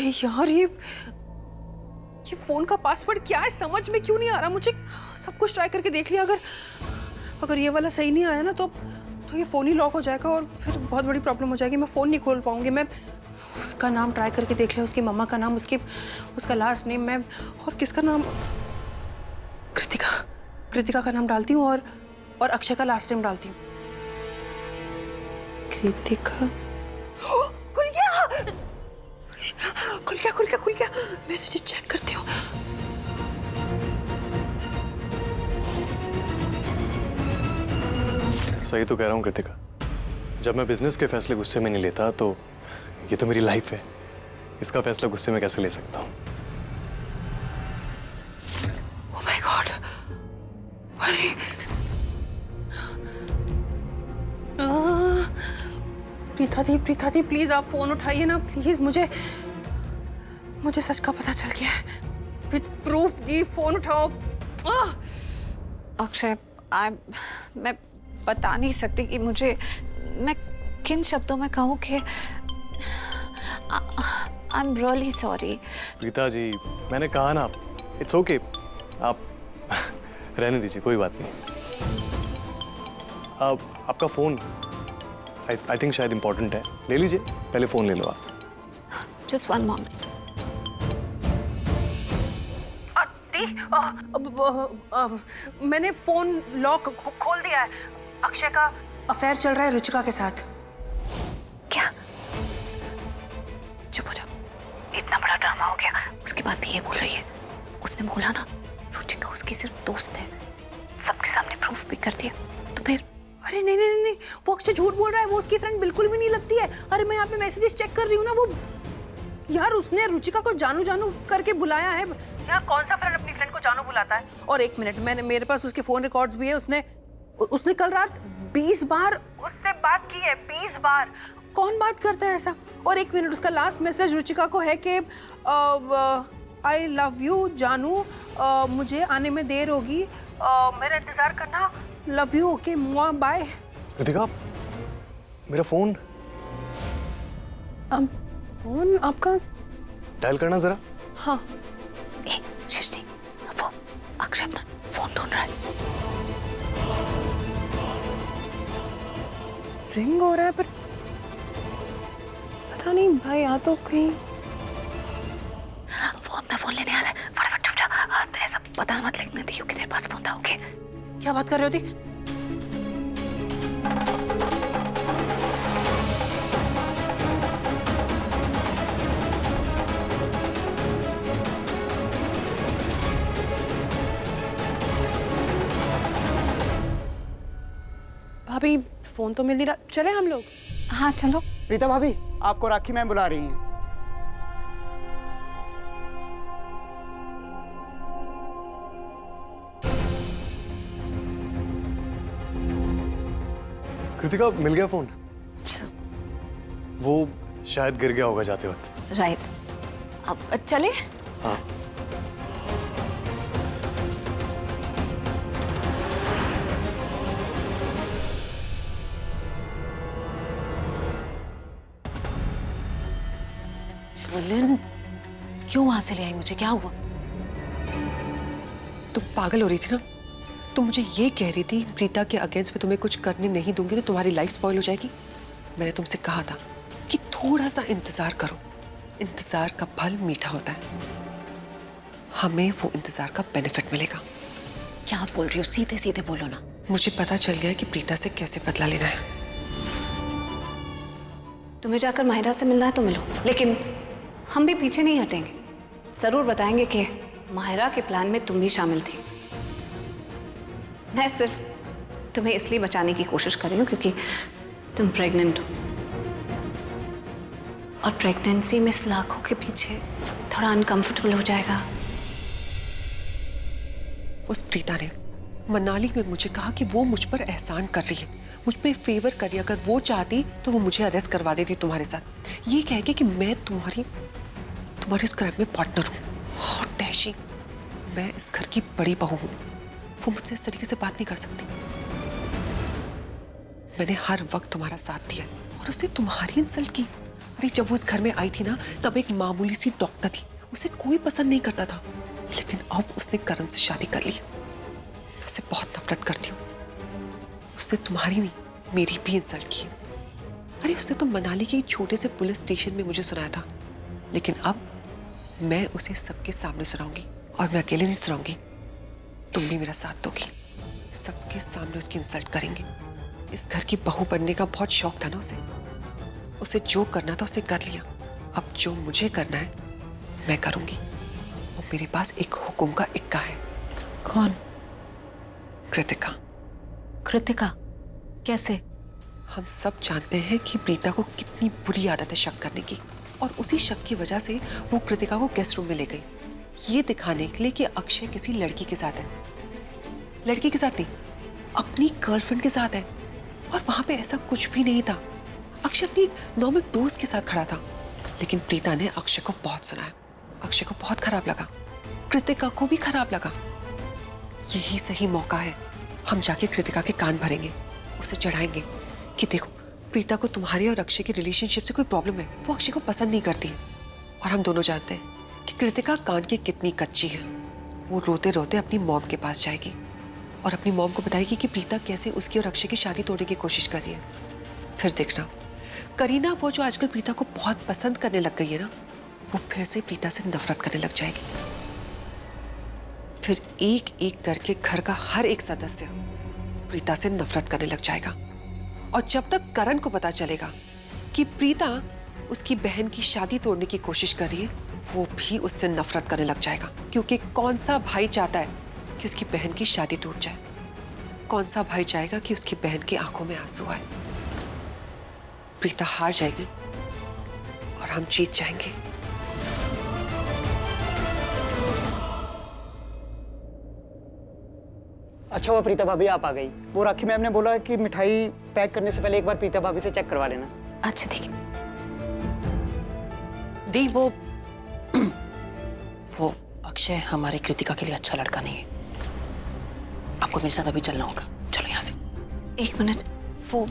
अरे यार, ये फोन का पासवर्ड क्या है समझ में क्यों नहीं आ रहा मुझे। सब कुछ ट्राई करके देख लिया, अगर ये वाला सही नहीं आया ना तो ये फोन ही लॉक हो जाएगा और फिर बहुत बड़ी प्रॉब्लम हो जाएगी। मैं फोन नहीं खोल पाऊंगी। मैं उसका नाम ट्राई करके देख लिया, उसकी मम्मा का नाम, उसका लास्ट नेम, मैं और किसका नाम, कृतिका का नाम डालती हूँ और अक्षय का लास्ट नेम डालती हूँ। कृतिका, खुल गया। मैसेज चेक करती हूँ। सही तो कह रहा हूँ कृतिका, जब मैं बिजनेस के फैसले गुस्से में नहीं लेता तो ये तो मेरी लाइफ है, इसका फैसला गुस्से में कैसे ले सकता हूँ। ओह माय गॉड, अरे प्रीता दी प्लीज आप फोन उठाइए ना प्लीज। मुझे सच का पता चल गया है, विद प्रूफ दी फोन उठाओ। अक्षय, मैं बता नहीं सकती कि मैं किन शब्दों में कहूँ कि I am really sorry. Preeta ji, मैंने कहा ना, इट्स ओके, आप रहने दीजिए, कोई बात नहीं। आपका फोन आई थिंक शायद इम्पोर्टेंट है, ले लीजिए, पहले फोन ले लो आप। Just one moment. मैंने फोन लॉक खोल दिया है। अक्षय का अफेयर चल रहा है रुचिका के साथ। क्या? चुप हो जाओ, इतना बड़ा ड्रामा हो गया, उसके बाद भी ये बोल रही है। उसने बोला ना रुचिका उसकी सिर्फ दोस्त है, सबके सामने प्रूफ भी कर दिया, तो फिर? अरे नहीं, वो अक्षय झूठ बोल रहा है, वो उसकी फ्रेंड बिल्कुल भी नहीं लगती है। अरे मैं यहाँ पे मैसेजेस चेक कर रही हूँ ना, वो यार उसने रुचिका को जानू करके बुलाया है। यार कौन सा फ्रेंड अपनी फ्रेंड को जानू बुलाता है? और एक मिनट, मेरे पास उसके फोन रिकॉर्ड्स भी है। उसने कल रात 20 बार उससे बात की है, 20 बार। कौन बात करता है ऐसा? और एक मिनट, उसका लास्ट मैसेज रुचिका को है कि आई लव यू जानू, मुझे आने में देर होगी, मेरा इंतजार करना, love you, okay, bye. Kritika, मेरा फोन फोन आपका? डायल करना जरा। हाँ। सृष्टि, वो अक्षय अपना फोन ढूंढ रहा है। रिंग हो रहा है पर पता नहीं भाई, यहाँ तो कहीं वो अपना फोन लेने आ रहा है, फटाफट छुप जा। ऐसा पता मत लगने दी कि तेरे पास फोन था। ओके? क्या बात कर रही होती? भाभी फोन तो मिल नहीं रहा, चले हम लोग? हाँ चलो। प्रीता भाभी, आपको राखी मैम बुला रही हैं। कृतिका, मिल गया फोन? अच्छा, वो शायद गिर गया होगा जाते वक्त। राइट। अब चले? हाँ। बोलन, क्यों वहां से ले आई मुझे? क्या हुआ? तुम पागल हो रही थी ना? तुम मुझे ये कह रही थी प्रीता के अगेंस्ट में तुम्हें कुछ करने नहीं दूंगी तो तुम्हारी लाइफ स्पॉइल हो जाएगी। मैंने तुमसे कहा था कि थोड़ा सा इंतजार करो, इंतजार का फल मीठा होता है, हमें वो इंतजार का बेनिफिट मिलेगा। क्या बोल रही हो? सीधे सीधे बोलो ना। मुझे पता चल गया है कि प्रीता से कैसे बदला लेना है। तुम्हें जाकर माहिरा से मिलना है तो मिलो, लेकिन हम भी पीछे नहीं हटेंगे। जरूर बताएंगे कि माहिरा के प्लान में तुम भी शामिल थी। मैं सिर्फ तुम्हें इसलिए बचाने की कोशिश कर रही हूँ क्योंकि तुम प्रेग्नेंट हो, और प्रेगनेंसी में सलाखों के पीछे थोड़ा अनकंफर्टेबल हो जाएगा। उस प्रीता ने मनाली में मुझे कहा कि वो मुझ पर एहसान कर रही है, मुझ पे फेवर कर रही है। अगर वो चाहती तो वो मुझे अरेस्ट करवा देती तुम्हारे साथ, ये कह के कि मैं तुम्हारी इस क्राइम में पार्टनर हूँ। और डैशी, मैं इस घर की बड़ी बहू हूँ, वो मुझसे इस तरीके से बात नहीं कर सकती। मैंने हर वक्त तुम्हारा साथ दिया और उसने तुम्हारी इंसल्ट की। अरे जब वो इस घर में आई थी ना, तब एक मामूली सी डॉक्टर थी, उसे कोई पसंद नहीं करता था, लेकिन अब उसने करण से शादी कर ली। मैं उसे बहुत नफरत करती हूँ। उसने तुम्हारी नहीं, मेरी भी इंसल्ट की है। अरे उसने तो मनाली के एक छोटे से पुलिस स्टेशन में मुझे सुनाया था, लेकिन अब मैं उसे सबके सामने सुनाऊंगी, और मैं अकेले नहीं सुनाऊंगी, तुम भी मेरा साथ दोगी। सबके सामने उसकी इंसल्ट करेंगे। इस घर की बहू बनने का बहुत शौक था ना उसे जो करना था उसे कर लिया। अब जो मुझे करना है मैं करूंगी, और मेरे पास एक हुक्म का इक्का है। कौन? कृतिका। कृतिका? कैसे? हम सब जानते हैं कि प्रीता को कितनी बुरी आदत है शक करने की, और उसी शक की वजह से वो कृतिका को गेस्ट रूम में ले गई, ये दिखाने के लिए कि अक्षय किसी लड़की के साथ है। लड़की के साथ नहीं, अपनी गर्लफ्रेंड के साथ है, और वहां पे ऐसा कुछ भी नहीं था। अक्षय अपनी नॉर्मल दोस्त के साथ खड़ा था, लेकिन प्रीता ने अक्षय को बहुत सुनाया। अक्षय को बहुत खराब लगा, कृतिका को भी खराब लगा। यही सही मौका है, हम जाके कृतिका के कान भरेंगे, उसे चढ़ाएंगे कि देखो प्रीता को तुम्हारे और अक्षय की रिलेशनशिप से कोई प्रॉब्लम है, वो अक्षय को पसंद नहीं करती है। और हम दोनों जानते हैं कि कृतिका कान की कितनी कच्ची है। वो रोते रोते अपनी मॉम के पास जाएगी और अपनी मॉम को बताएगी कि प्रीता कैसे उसकी और अक्षय की शादी तोड़ने की कोशिश कर रही है। फिर देखना करीना, वो जो आजकल प्रीता को बहुत पसंद करने लग गई है ना, वो फिर से प्रीता से नफरत करने लग जाएगी। फिर एक एक करके घर का हर एक सदस्य प्रीता से नफरत करने लग जाएगा। और जब तक करण को पता चलेगा कि प्रीता उसकी बहन की शादी तोड़ने की कोशिश कर रही है, वो भी उससे नफरत करने लग जाएगा। क्योंकि कौन सा भाई चाहता है कि उसकी बहन की शादी टूट जाए? कौन सा भाई चाहेगा कि उसकी बहन की आंखों में आंसू आए? प्रीता हार जाएगी और हम जीत जाएंगे। अच्छा हुआ प्रीता भाभी आप आ गई। वो राखी मैम ने बोला कि मिठाई पैक करने से पहले एक बार प्रीता भाभी से चेक करवा लेना। अच्छा ठीक है। दी, वो अक्षय हमारी कृतिका के लिए अच्छा लड़का नहीं है। आपको मेरे साथ अभी चलना होगा, चलो यहाँ से। एक मिनट, वो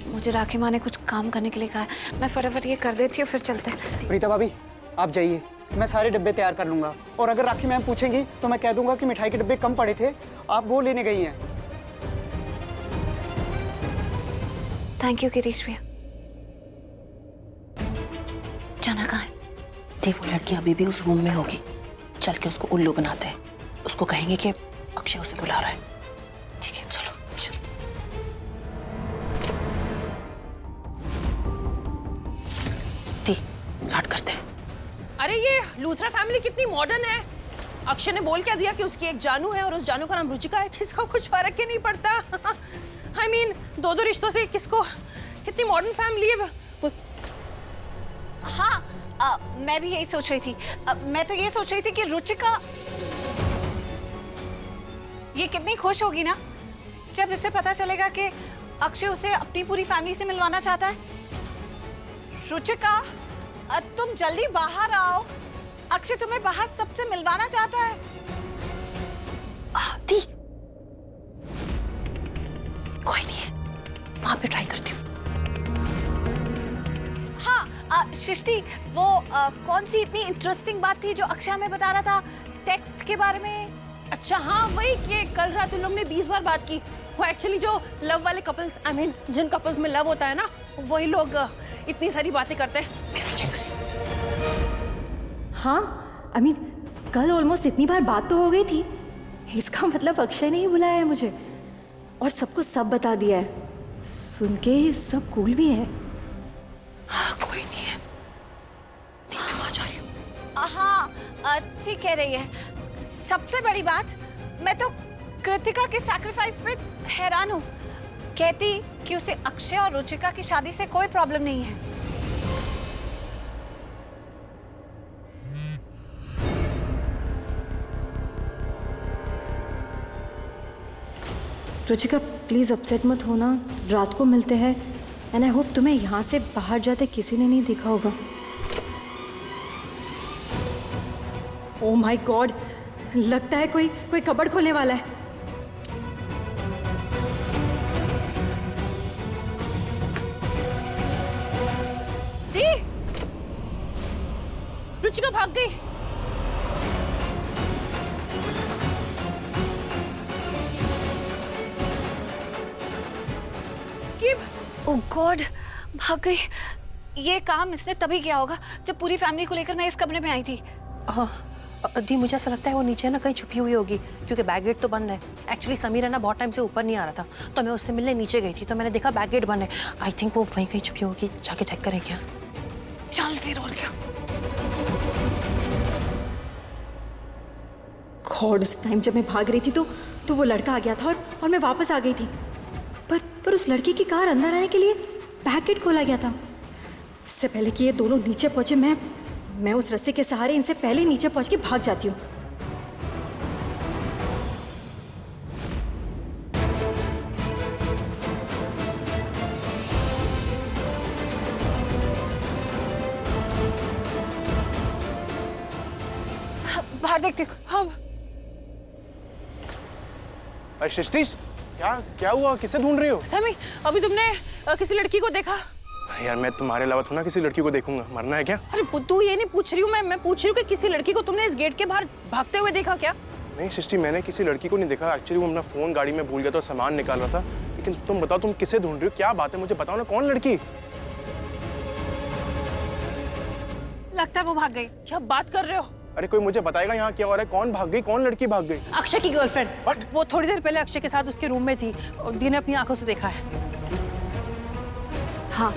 मुझे राखी माँ ने कुछ काम करने के लिए कहा है, मैं फटाफट ये कर देती हूँ, फिर चलते हैं। प्रीता भाभी आप जाइए, मैं सारे डब्बे तैयार कर लूंगा, और अगर राखी मैम पूछेंगी तो मैं कह दूंगा कि मिठाई के डब्बे कम पड़े थे, आप वो लेने गई हैं। थैंक यू गिरीश भैया। जाना कहाँ है? दी, वो लड़की अभी भी उस रूम में होगी। चल के उसको उल्लू बनाते हैं, उसको कहेंगे कि अक्षय उसे बुला रहा है। ठीक है, चलो। दी, स्टार्ट करते हैं। अरे ये लूथरा फैमिली कितनी मॉडर्न है। अक्षय ने बोल क्या दिया कि उसकी एक जानू है और उस जानू का नाम रुचिका है। किसको कुछ फर्क ही नहीं पड़ता। I mean, दो रिश्तों से किसको, कितनी मॉडर्न फैमिली है। हाँ, मैं भी यही सोच रही थी। मैं तो ये सोच रही थी कि रुचिका ये कितनी खुश होगी ना जब इसे पता चलेगा कि अक्षय उसे अपनी पूरी फैमिली से मिलवाना चाहता है। रुचिका, तुम जल्दी बाहर आओ, अक्षय तुम्हें बाहर सबसे मिलवाना चाहता है। दी, कोई नहीं है, वहां पे ट्राई करती हूँ। हाँ, सृष्टि, वो कौन सी इतनी इंटरेस्टिंग बात थी जो अक्षय हमें बता रहा था टेक्स्ट के बारे में? अच्छा हाँ, वही कि कल रात उन लोग ने 20 बार बात की। वो एक्चुअली जो लव वाले कपल्स, I mean, जिन कपल्स में लव होता है ना, वही लोग इतनी सारी बातें करते हैं। हाँ, I mean, कल ऑलमोस्ट इतनी बार बात तो हो गई थी। इसका मतलब अक्षय ने ही बुलाया है मुझे और सबको सब बता दिया है। सुन के सब कूल भी है। हाँ, कोई नहीं है। दी, मैं वहां जा रही हूँ। हाँ, ठीक कह रही है। सबसे बड़ी बात, मैं तो कृतिका के सैक्रिफाइस पे हैरान हूँ। कहती कि उसे अक्षय और रुचिका की शादी से कोई प्रॉब्लम नहीं है। रुचिका प्लीज अपसेट मत होना, रात को मिलते हैं। एंड आई होप तुम्हें यहाँ से बाहर जाते किसी ने नहीं देखा होगा। ओह माय गॉड, लगता है कोई कबर्ड खोलने वाला है। दी, रुचिका भाग गई। ओह गॉड, भाग गई। ये काम इसने तभी किया होगा जब पूरी फैमिली को लेकर मैं इस कमरे में आई थी। हाँ दी, मुझे ऐसा लगता है वो नीचे ना कहीं छुपी हुई होगी, क्योंकि बैक गेट तो बंद है। एक्चुअली समीरा ना बहुत टाइम से ऊपर नहीं आ रहा था, तो मैं उससे मिलने नीचे गई थी, तो मैंने देखा बैक गेट बंद है। आई थिंक वो वहीं कहीं छुपी होगी, जाके चेक करें क्या। चल फिर, और क्या। गॉड, उस टाइम जब मैं भाग रही थी तो वो लड़का आ गया था और मैं वापस आ गई थी। पर उस लड़की की कार अंदर आने के लिए बैक गेट खोला गया था। इससे पहले कि ये दोनों नीचे पहुंचे, मैं उस रस्सी के सहारे इनसे पहले नीचे पहुंच के भाग जाती हूँ। बाहर देखती हूँ। हाँ अरे सृष्टि, क्या हुआ? किसे ढूंढ रही हो? समी, अभी तुमने किसी लड़की को देखा? यार मैं तुम्हारे अलावा थोड़ा किसी लड़की को देखूंगा, मरना है क्या? अरे तू ये नहीं पूछ रही हूँ, मैं पूछ रही हूँ कि किसी लड़की को तुमने इस गेट के बाहर भागते हुए देखा क्या? नहीं सृष्टि, मैंने किसी लड़की को नहीं देखा। एक्चुअली वो अपना फोन गाड़ी में भूल गया था, सामान निकाल रहा था। लेकिन तुम बताओ, तुम किसे ढूंढ रही हो? क्या बात है, मुझे बताओ ना, कौन लड़की? लगता है वो भाग गई। क्या बात कर रहे हो? अरे कोई मुझे बताएगा यहाँ क्या हो रहा है? कौन भाग गई? कौन लड़की भाग गई? अक्षय की गर्लफ्रेंड। वो थोड़ी देर पहले अक्षय के साथ उसके रूम में थी, और दी ने अपनी आंखों से देखा है। हाँ,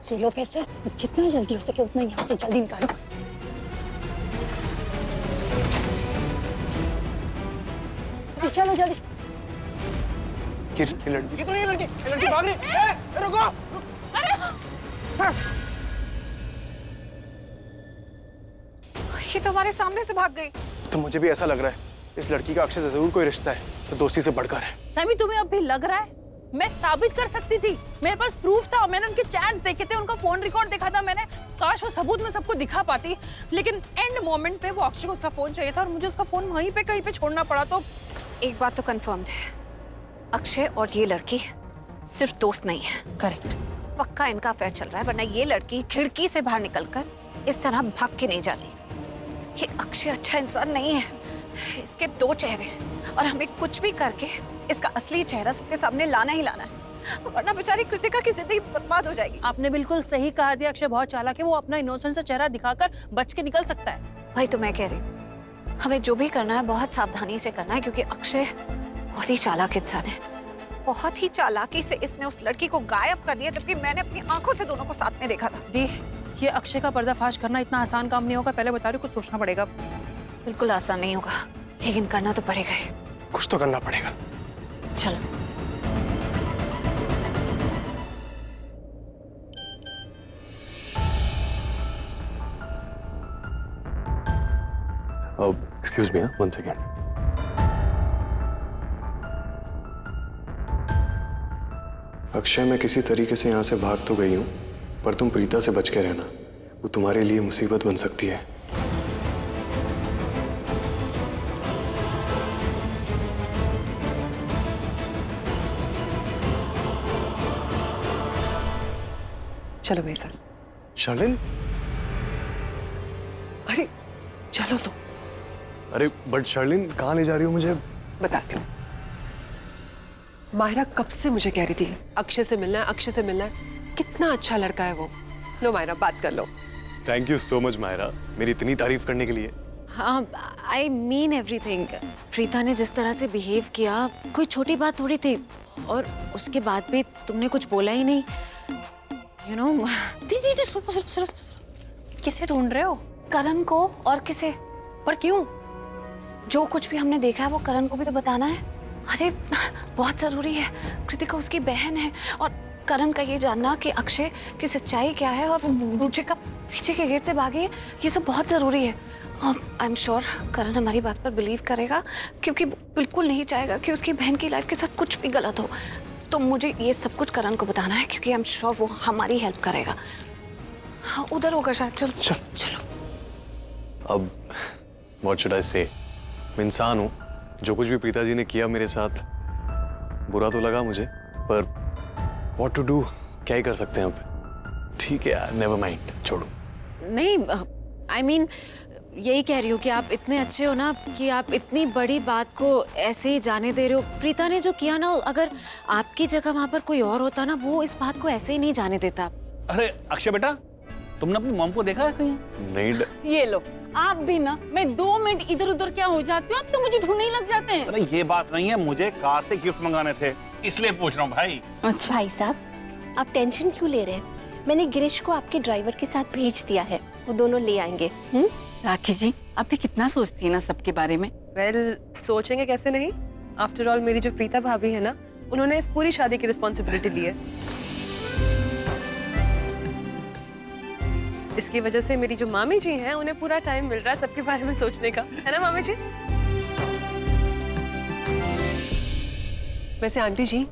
ये लो पैसे, जितना जल्दी हो सके उतना यहाँ से जल्दी निकालो। चलो जल्दी। ये लड़की, ये तो नहीं लड़की, ये लड़की भाग रही। रुको। ये तो हमारे सामने से भाग गई। तो मुझे भी ऐसा लग रहा है, इस लड़की का अक्षय से जरूर कोई रिश्ता है, तो दोस्ती से बढ़कर है। समी, तुम्हें अब भी लग रहा है? मैं साबित कर सकती थी, मेरे पास प्रूफ था। मैंने उनके चैट्स देखे थे, उनका फोन रिकॉर्ड देखा था मैंने। काश वो सबूत में सबको दिखा पाती, लेकिन एंड मोमेंट पे वो अक्षय को उसका फोन चाहिए था और मुझे उसका फोन वहीं पे कहीं पे छोड़ना पड़ा। तो एक बात तो कंफर्म्ड है, अक्षय और ये लड़की सिर्फ दोस्त नहीं है। करेक्ट, पक्का इनका अफेयर चल रहा है, वरना ये लड़की खिड़की से बाहर निकलकर इस तरह भाग के नहीं जाती। ये अक्षय अच्छा इंसान नहीं है, इसके दो चेहरे हैं और हमें कुछ भी करके इसका असली चेहरा सबके सामने लाना ही लाना है, वरना बेचारी कृतिका की जिंदगी बर्बाद हो जाएगी। आपने बिल्कुल सही कहा दिया। अक्षय बहुत चालाक है, वो अपना इनोसेंट सा चेहरा दिखाकर बच के निकल सकता है। भाई तो मैं कह रही हूँ, हमें जो भी करना है बहुत सावधानी से करना है, क्योंकि अक्षय बहुत ही चालाक इंसान है। बहुत ही चालाकी से इसने उस लड़की को गायब कर दिया, जबकि मैंने अपनी आंखों से दोनों को साथ में देखा था। दी, ये अक्षय का पर्दाफाश करना इतना आसान काम नहीं होगा। पहले बता रही हूँ, कुछ सोचना पड़ेगा। बिल्कुल आसान नहीं होगा, लेकिन करना तो पड़ेगा ही। कुछ तो करना पड़ेगा। चलो। Excuse me, 1 second. अक्षय, मैं किसी तरीके से यहाँ से भाग तो गई हूँ, पर तुम प्रीता से बच के रहना, वो तुम्हारे लिए मुसीबत बन सकती है। चलो मेरे साथ। शार्लिन, अरे चलो तो। अरे बट शार्लिन, कहाँ ले जा रही हो मुझे? बताती हूँ। मायरा कब से मुझे कह रही थी अक्षय से मिलना है, अक्षय से मिलना है। कितना अच्छा लड़का है वो। लो मायरा, बात कर लो। Thank you so much Myra, मेरी इतनी तारीफ करने के लिए। हाँ, आई मीन एवरीथिंग। प्रीता ने जिस तरह से बिहेव किया, कोई छोटी बात थोड़ी थी, और उसके बाद भी तुमने कुछ बोला ही नहीं। यू नो दी, सुनो, किसे ढूंढ रहे हो? करण को। और किसे? पर क्यों? जो कुछ भी हमने देखा है वो करण को भी तो बताना है। अरे बहुत जरूरी है, कृतिका उसकी बहन है, और करण का ये जानना कि अक्षय की सच्चाई क्या है और रुचिका पीछे के गेट से भागे, ये सब बहुत ज़रूरी है। आई एम श्योर करण हमारी बात पर बिलीव करेगा, क्योंकि वो बिल्कुल नहीं चाहेगा कि उसकी बहन की लाइफ के साथ कुछ भी गलत हो। तो मुझे ये सब कुछ करण को बताना है, क्योंकि आई एम श्योर वो हमारी हेल्प करेगा। हाँ, उधर होगा शायद। चलो चलो। अब व्हाट शुड आई से, मैं इंसान हूँ, जो कुछ भी प्रीता जी ने किया मेरे साथ बुरा तो लगा मुझे, पर व्हाट टू डू, क्या ही कर सकते हैं अब। ठीक है यार, नेवर माइंड, छोड़ो। नहीं, आई मीन यही कह रही हूँ कि आप इतने अच्छे हो ना कि आप इतनी बड़ी बात को ऐसे ही जाने दे रहे हो। प्रीता ने जो किया ना, अगर आपकी जगह वहाँ पर कोई और होता ना, वो इस बात को ऐसे ही नहीं जाने देता। अरे अक्षय बेटा, तुमने अपनी मॉम को देखा है कहीं? नहीं। ये लो, आप भी ना, मैं 2 मिनट इधर उधर क्या हो जाती हूँ, आप तो मुझे ढूंढने ही लग जाते हैं। अरे ये बात नहीं है, मुझे कार से गिफ्ट मंगाने थे, इसलिए पूछ रहा हूँ भाई। अच्छा भाई साहब, आप टेंशन क्यों ले रहे हैं? मैंने गिरीश को आपके ड्राइवर के साथ भेज दिया है, वो दोनों ले आएंगे। राखी जी, आप भी कितना सोचती है ना सबके बारे में। वेल, सोचेंगे कैसे नहीं। आफ्टर ऑल मेरी जो प्रीता भाभी है ना, उन्होंने इस पूरी शादी की रिस्पॉन्सिबिलिटी ली है। इसकी वजह से मेरी जो मामी जी हैं, उन्हें पूरा टाइम मिल रहा है सबके बारे में सोचने का, है ना मामी जी? वैसे आंटी जी,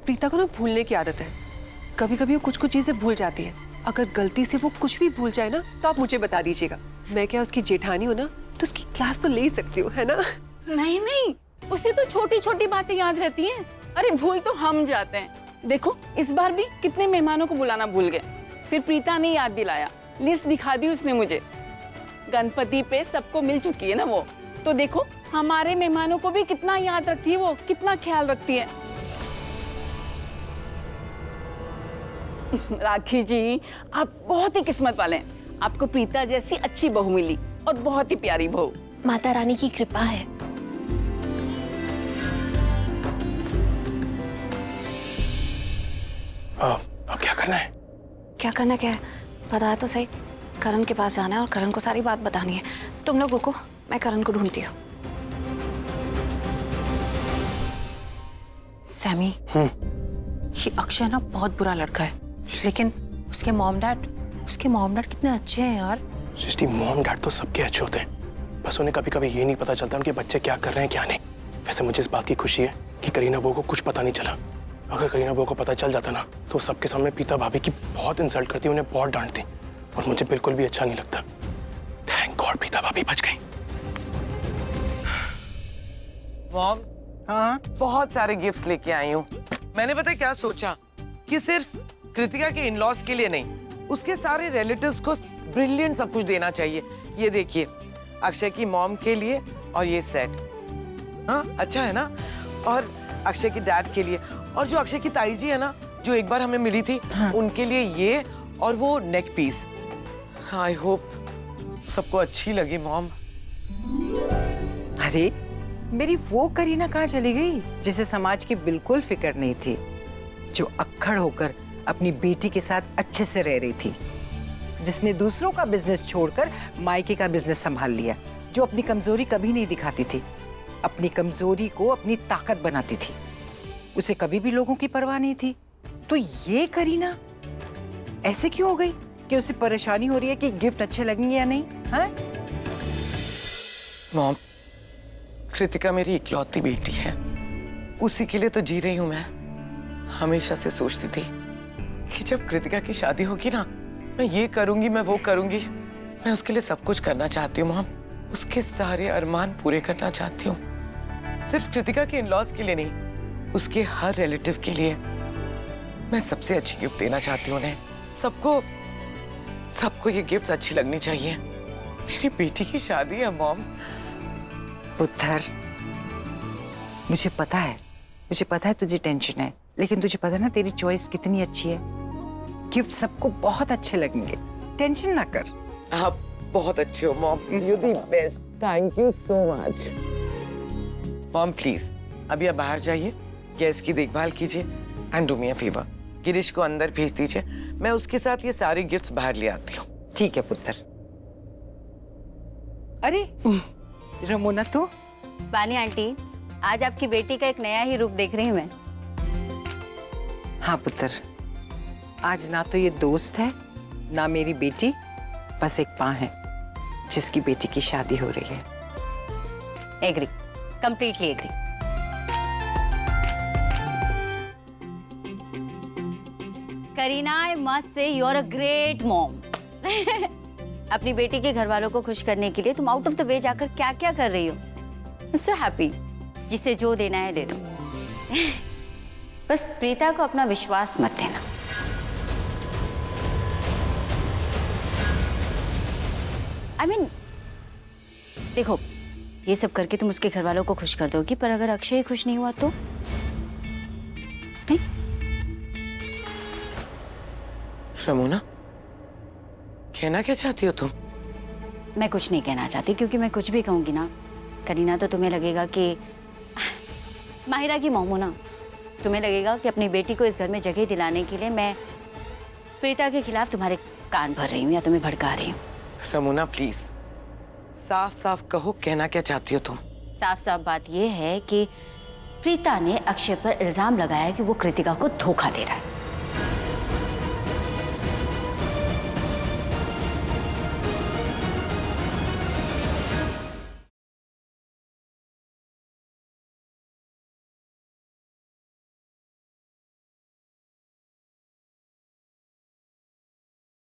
प्रीता को ना भूलने की आदत है। कभी कभी वो कुछ कुछ चीजें भूल जाती है। अगर गलती से वो कुछ भी भूल जाए ना, तो आप मुझे बता दीजिएगा। मैं क्या उसकी जेठानी हूँ ना, तो उसकी क्लास तो ले ही सकती हूँ, है ना? नहीं नहीं, उसे तो छोटी छोटी बातें याद रहती हैं। अरे भूल तो हम जाते हैं। देखो, इस बार भी कितने मेहमानों को बुलाना भूल गए, फिर प्रीता ने याद दिलाया, लिस्ट दिखा दी उसने मुझे। गणपति पे सबको मिल चुकी है ना वो, तो देखो हमारे मेहमानों को भी कितना याद रखती है वो, कितना ख्याल रखती है। राखी जी, आप बहुत ही किस्मत वाले हैं। आपको प्रीता जैसी अच्छी बहू मिली, और बहुत ही प्यारी बहू। माता रानी की कृपा है। अब क्या करना है? क्या करना क्या है, बताया तो सही। करण के पास जाना है और करण को सारी बात बतानी है। तुम लोग रुको, मैं करण को ढूंढती हूँ। सैमी, ये अक्षय ना बहुत बुरा लड़का है, लेकिन उसके मॉम डैड कितने अच्छे हैं यार। सृष्टि, मॉम डैड तो सबके अच्छे होते हैं, बस उन्हें कभी कभी ये नहीं पता चलता उनके बच्चे क्या कर रहे हैं क्या नहीं। वैसे मुझे इस बात की खुशी है कि करीना बहू को कुछ पता नहीं चला। अगर करीना बहू को पता चल जाता ना, तो वो सबके सामने प्रीता भाभी की बहुत इंसल्ट करती, उन्हें बहुत डांटती, और मुझे बिल्कुल भी अच्छा नहीं लगता। थैंक गॉड प्रीता भाभी बच गई। मॉम, हाँ, बहुत सारे गिफ्ट्स लेके आई हूँ। मैंने पता है क्या सोचा कि सिर्फ कृतिका के इन-लॉज के लिए नहीं, उसके सारे रिलेटिव्स को ब्रिलियंट सब कुछ देना चाहिए। ये देखिए, अक्षय की मॉम के लिए, और ये सेट, हाँ अच्छा है ना, और अक्षय की डैड के लिए, और जो अक्षय की ताई जी है ना, जो एक बार हमें मिली थी, हाँ, उनके लिए ये, और वो नेक पीस। आई होप सबको अच्छी लगी मॉम। अरे मेरी वो करीना कहाँ चली गई जिसे समाज की बिल्कुल फिक्र नहीं थी, जो अक्खड़ होकर अपनी बेटी के साथ अच्छे से रह रही थी, जिसने दूसरों का बिजनेस छोड़कर मायके का बिजनेस संभाल लिया, जो अपनी कमजोरी कभी नहीं दिखाती थी, अपनी कमजोरी को अपनी ताकत बनाती थी, उसे कभी भी लोगों की परवाह नहीं थी। तो ये करीना ऐसे क्यों हो गई कि उसे परेशानी हो रही है कि गिफ्ट अच्छे लगेंगे या नहीं? हाँ? मॉम, कृतिका मेरी इकलौती बेटी है, उसी के लिए तो जी रही हूँ मैं। हमेशा से सोचती थी कि जब कृतिका की शादी होगी ना, मैं ये करूंगी, मैं वो करूंगी। मैं उसके लिए सब कुछ करना चाहती हूँ मॉम, उसके सारे अरमान पूरे करना चाहती हूँ। सिर्फ कृतिका के इन-लॉज के लिए नहीं, उसके हर रिलेटिव के लिए मैं सबसे अच्छी गिफ्ट देना चाहती हूँ उन्हें। सबको ये गिफ्ट्स अच्छी लगनी चाहिए। मेरी बेटी की शादी है मॉम। पुत्र, मुझे पता है तुझे टेंशन है, लेकिन तुझे पता है ना तेरी चॉइस कितनी अच्छी है। गिफ्ट सबको बहुत अच्छे लगेंगे, टेंशन ना कर। आप बहुत अच्छे हो mom, you the best, thank you so much. Mom please, अभी आप बाहर जाइए, गैस की देखभाल कीजिए, and do me a favour, Girish को अंदर भेज दीजिए, मैं उसके साथ ये सारे गिफ्ट्स बाहर ले आती हूँ। ठीक है पुत्र। अरे रमोना, तो बानी आंटी, आज आपकी बेटी का एक नया ही रूप देख रही हूँ मैं। हाँ पुत्र, आज ना तो ये दोस्त है, ना मेरी बेटी, बस एक माँ है जिसकी बेटी की शादी हो रही है। Agree, completely agree. Kareena, I must say you are a great mom. अपनी बेटी के घर वालों को खुश करने के लिए तुम आउट ऑफ द वे जाकर क्या क्या कर रही हो। I am so happy. जिसे जो देना है दे दो। बस प्रीता को अपना विश्वास मत देना। आई मीन देखो, ये सब करके तुम उसके घर वालों को खुश कर दोगी, पर अगर अक्षय खुश नहीं हुआ तो? नहीं? रमोना, कहना क्या चाहती हो तुम? मैं कुछ नहीं कहना चाहती, क्योंकि मैं कुछ भी कहूंगी ना करीना तो तुम्हें लगेगा कि माहिरा की मोमो ना, तुम्हें लगेगा कि अपनी बेटी को इस घर में जगह दिलाने के लिए मैं प्रीता के खिलाफ तुम्हारे कान भर रही हूँ या तुम्हें भड़का रही हूँ। रमोना प्लीज साफ साफ कहो, कहना क्या चाहती हो तुम? साफ साफ बात यह है कि प्रीता ने अक्षय पर इल्जाम लगाया कि वो कृतिका को धोखा दे रहा है।